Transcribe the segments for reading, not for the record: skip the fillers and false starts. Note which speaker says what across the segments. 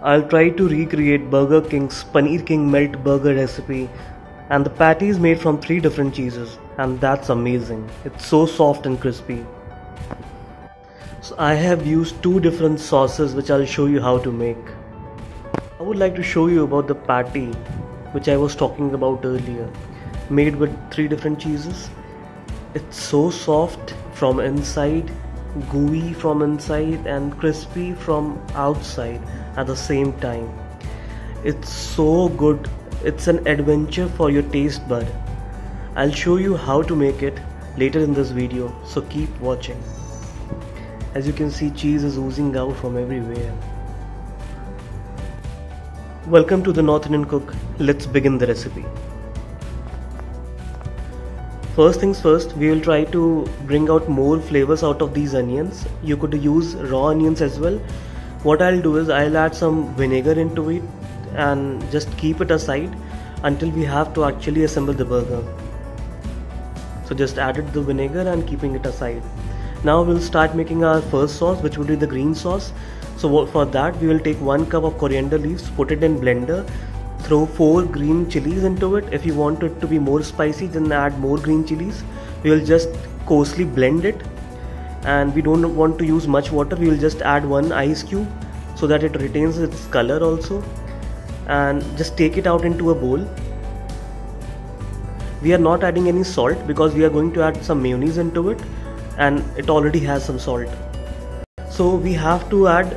Speaker 1: I'll try to recreate Burger King's Paneer King Melt Burger recipe, and the patty is made from 3 different cheeses, and that's amazing. It's so soft and crispy. So I have used 2 different sauces which I'll show you how to make. I would like to show you about the patty which I was talking about earlier, made with 3 different cheeses. It's so soft from inside, gooey from inside and crispy from outside at the same time. It's so good. It's an adventure for your taste bud. I'll show you how to make it later in this video, so keep watching. As you can see, cheese is oozing out from everywhere. Welcome to the North Indian Cook. Let's begin the recipe. First things first, we will try to bring out more flavors out of these onions. You could use raw onions as well. What I'll do is I'll add some vinegar into it and just keep it aside until we have to actually assemble the burger. So just added the vinegar and keeping it aside. Now we'll start making our first sauce, which would be the green sauce. So for that we will take 1 cup of coriander leaves, put it in blender. Throw 4 green chilies into it. If you want it to be more spicy, then add more green chilies. We will just coarsely blend it, and we don't want to use much water. We will just add 1 ice cube so that it retains its color also, and just take it out into a bowl. We are not adding any salt because we are going to add some mayonnaise into it, and it already has some salt. So we have to add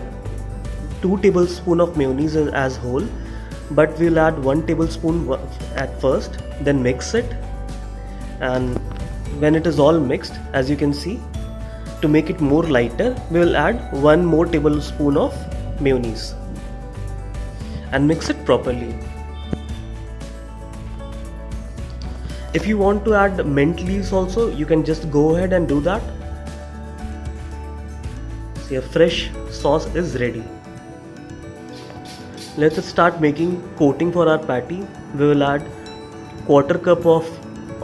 Speaker 1: 2 tablespoons of mayonnaise as whole. But we'll add 1 tablespoon at first, then mix it, and when it is all mixed, as you can see, to make it more lighter, we will add 1 more tablespoon of mayonnaise and mix it properly. If you want to add mint leaves also, you can just go ahead and do that. See, a fresh sauce is ready. Let's start making coating for our patty. We will add 1/4 cup of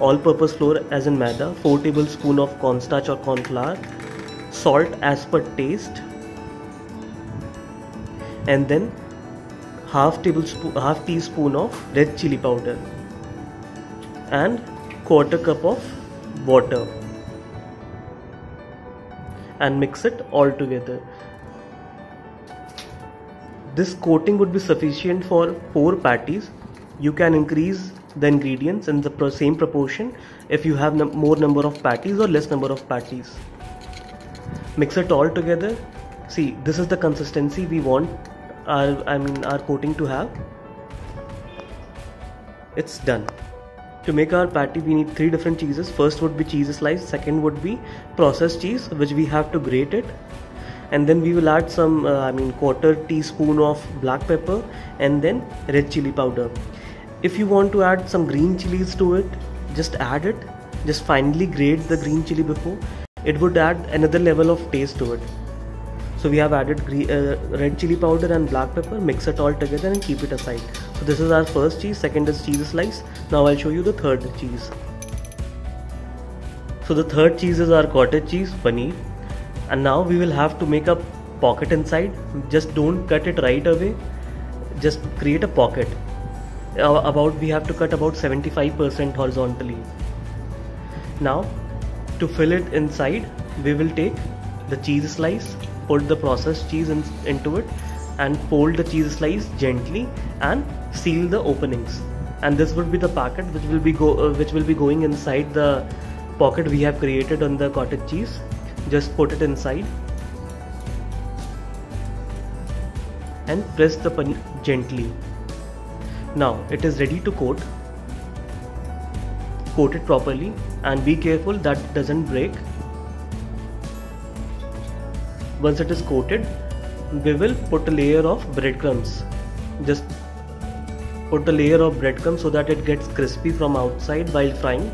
Speaker 1: all-purpose flour as in maida, 4 tablespoons of cornstarch or corn flour, salt as per taste, and then half teaspoon of red chili powder and 1/4 cup of water, and mix it all together. This coating would be sufficient for 4 patties. You can increase the ingredients in the same proportion if you have more number of patties or less number of patties. Mix it all together. See, this is the consistency we want our coating to have. It's done. To make our patty, we need 3 different cheeses. First would be cheese slice, second would be processed cheese, which we have to grate it. And then we will add some 1/4 teaspoon of black pepper and then red chili powder. If you want to add some green chilies to it, just add it. Just finely grate the green chili before. It would add another level of taste to it. So we have added red chili powder and black pepper. Mix it all together and keep it aside. So this is our first cheese. Second is cheese slice. Now I'll show you the third cheese. So the third cheese is our cottage cheese, paneer. And now we will have to make a pocket inside. Just don't cut it right away. Just create a pocket. We have to cut about 75% horizontally. Now to fill it inside, we will take the cheese slice, put the processed cheese into it, and fold the cheese slice gently and seal the openings. And this would be the packet which will be going inside the pocket we have created on the cottage cheese. Just put it inside and press the paneer gently. Now it is ready to coat. Coat it properly and be careful that it doesn't break. Once it is coated, we will put a layer of breadcrumbs. Just put a layer of breadcrumbs so that it gets crispy from outside while frying.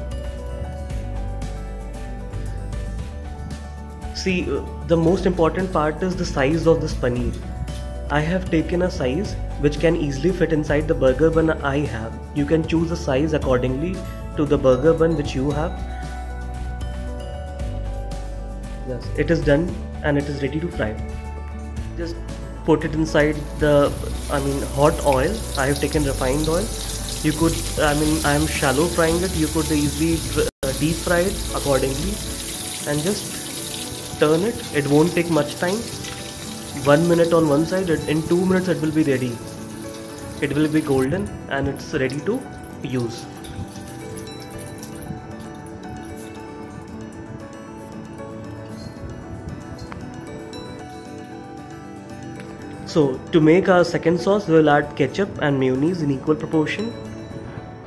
Speaker 1: See, the most important part is the size of this paneer. I have taken a size which can easily fit inside the burger bun I have. You can choose the size accordingly to the burger bun which you have. Yes, it is done and it is ready to fry. Just put it inside the hot oil. I have taken refined oil. You could, I am shallow frying it. You could easily deep fry it accordingly and just turn it. It won't take much time. 1 minute on one side, in 2 minutes it will be ready. It will be golden and it's ready to use. So to make our second sauce, we will add ketchup and mayonnaise in equal proportion.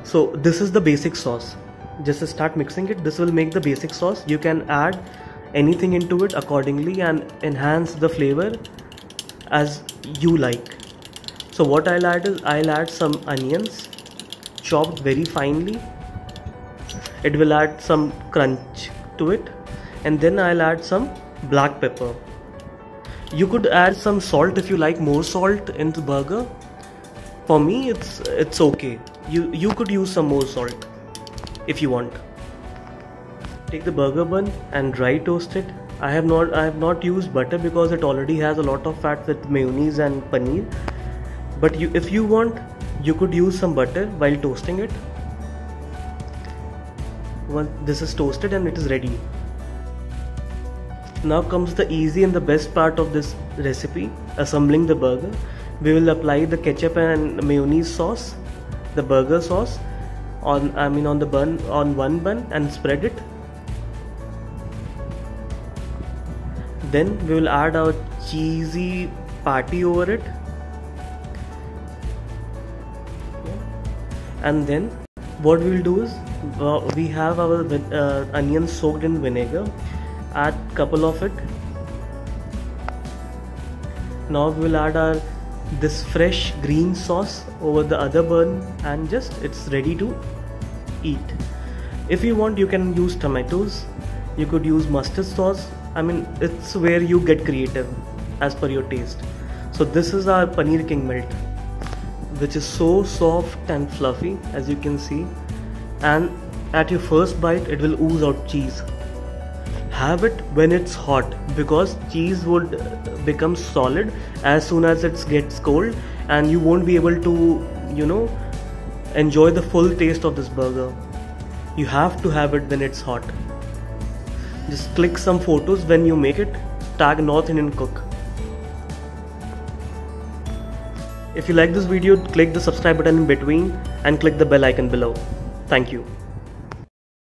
Speaker 1: So this is the basic sauce. Just start mixing it. This will make the basic sauce. You can add anything into it accordingly and enhance the flavor as you like. So what I'll add is, I'll add some onions chopped very finely. It will add some crunch to it, and then I'll add some black pepper. You could add some salt if you like more salt in the burger. For me, it's okay. You could use some more salt if you want. Take the burger bun and dry toast it. I have not used butter because it already has a lot of fat with mayonnaise and paneer. But if you want, you could use some butter while toasting it. Once this is toasted and it is ready. Now comes the easy and the best part of this recipe, assembling the burger. We will apply the ketchup and mayonnaise sauce, the burger sauce, on the bun, on one bun, and spread it. Then we will add our cheesy patty over it, and then what we will do is, we have our onions soaked in vinegar. Add couple of it. Now we will add this fresh green sauce over the other bun, and just it's ready to eat. If you want, you can use tomatoes. You could use mustard sauce. It's where you get creative as per your taste. So this is our Paneer King Melt, which is so soft and fluffy, as you can see, and at your first bite it will ooze out cheese. Have it when it's hot, because cheese would become solid as soon as it gets cold, and you won't be able to enjoy the full taste of this burger. You have to have it when it's hot. Just click some photos when you make it. Tag North Indian Cook. If you like this video, click the subscribe button in between and click the bell icon below. Thank you.